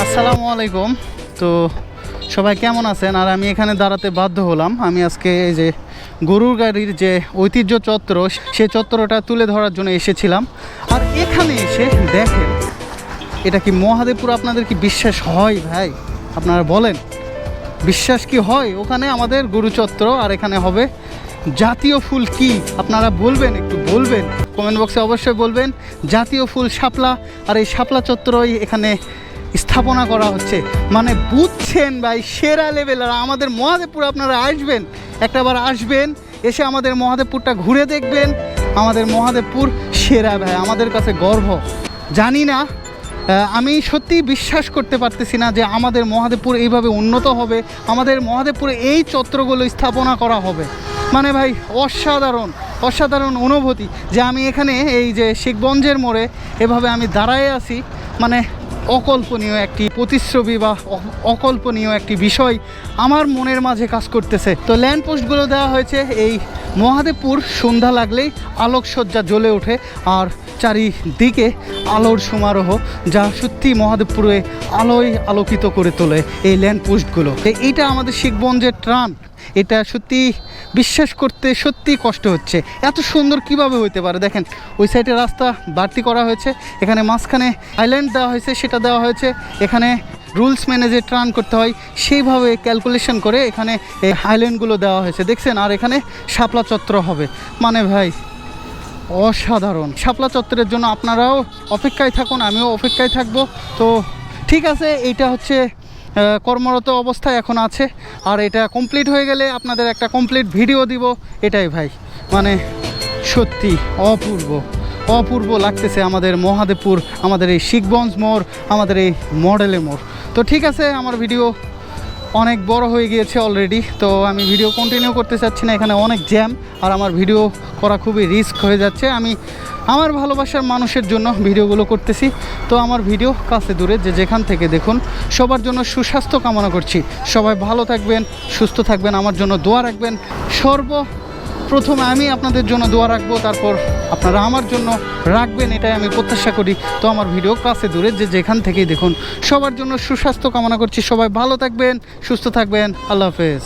আসসালামু আলাইকুম। তো সবাই কেমন আছেন? আর আমি এখানে দাঁড়াতে বাধ্য হলাম। আমি আজকে এই যে গরুর গাড়ির যে ঐতিহ্য চত্বর, সেই চত্বরটা তুলে ধরার জন্য এসেছিলাম। আর এখানে এসে দেখেন, এটা কি মহাদেবপুর? আপনাদের কি বিশ্বাস হয় ভাই? আপনারা বলেন, বিশ্বাস কি হয়? ওখানে আমাদের গরু চত্বর, আর এখানে হবে জাতীয় ফুল কি আপনারা বলবেন, একটু বলবেন কমেন্ট বক্সে, অবশ্যই বলবেন। জাতীয় ফুল শাপলা, আর এই শাপলা চত্বরই এখানে স্থাপনা করা হচ্ছে। মানে বুঝছেন ভাই, সেরা লেভেল। আর আমাদের মহাদেবপুর আপনারা আসবেন, একটাবার আসবেন, এসে আমাদের মহাদেবপুরটা ঘুরে দেখবেন। আমাদের মহাদেবপুর সেরা ভাই, আমাদের কাছে গর্ব। জানি না, আমি সত্যিই বিশ্বাস করতে পারতেছি না যে আমাদের মহাদেবপুর এইভাবে উন্নত হবে, আমাদের মহাদেবপুরে এই চত্বরগুলো স্থাপনা করা হবে। মানে ভাই অসাধারণ অসাধারণ অনুভূতি যে আমি এখানে এই যে শিখগঞ্জের মোড়ে এভাবে আমি দাঁড়ায়ে আছি। মানে অকল্পনীয় একটি প্রতিচ্ছবি বা অকল্পনীয় একটি বিষয় আমার মনের মাঝে কাজ করতেছে। তো ল্যান্ড পোস্টগুলো দেওয়া হয়েছে। এই মহাদেবপুর সন্ধ্যা লাগলেই আলোকসজ্জা জ্বলে ওঠে, আর চারিদিকে আলোর সমারোহ, যা সত্যি মহাদেবপুরে আলোয় আলোকিত করে তোলে এই ল্যান্ড পোস্টগুলো। এইটা আমাদের শিখগঞ্জের ট্রান। এটা সত্যি বিশ্বাস করতে সত্যি কষ্ট হচ্ছে, এত সুন্দর কিভাবে হইতে পারে। দেখেন, ওই সাইডে রাস্তা বাড়তি করা হয়েছে, এখানে মাঝখানে আইল্যান্ড দেওয়া হয়েছে, সেটা দেওয়া হয়েছে। এখানে রুলস মেনে যে ট্রান করতে হয় সেইভাবে ক্যালকুলেশন করে এখানে এই আইল্যান্ডগুলো দেওয়া হয়েছে, দেখছেন। আর এখানে শাপলা চত্বর হবে। মানে ভাই অসাধারণ। শাপলা চত্বরের জন্য আপনারাও অপেক্ষায় থাকুন, আমিও অপেক্ষায় থাকবো। তো ঠিক আছে, এইটা হচ্ছে কর্মরত অবস্থায় এখন আছে, আর এটা কমপ্লিট হয়ে গেলে আপনাদের একটা কমপ্লিট ভিডিও দিব। এটাই ভাই, মানে সত্যি অপূর্ব অপূর্ব লাগতেছে আমাদের মহাদেবপুর, আমাদের এই শিখগঞ্জ মোড়, আমাদের এই মডেলে মোড়। তো ঠিক আছে, আমার ভিডিও অনেক বড় হয়ে গিয়েছে অলরেডি, তো আমি ভিডিও কন্টিনিউ করতে চাচ্ছি না। এখানে অনেক জ্যাম, আর আমার ভিডিও করা খুবই রিস্ক হয়ে যাচ্ছে। আমি আমার ভালোবাসার মানুষের জন্য ভিডিওগুলো করতেছি। তো আমার ভিডিও কাছে দূরে যে যেখান থেকে দেখুন, সবার জন্য সুস্বাস্থ্য কামনা করছি। সবাই ভালো থাকবেন, সুস্থ থাকবেন, আমার জন্য দোয়া রাখবেন। সর্বপ্রথমে আমি আপনাদের জন্য দোয়া রাখবো, তারপর আপনারা আমার জন্য রাখবেন, এটাই আমি প্রত্যাশা করি। তো আমার ভিডিও কাছে দূরে যে যেখান থেকেই দেখুন, সবার জন্য সুস্বাস্থ্য কামনা করছি। সবাই ভালো থাকবেন, সুস্থ থাকবেন। আল্লাহ হাফেজ।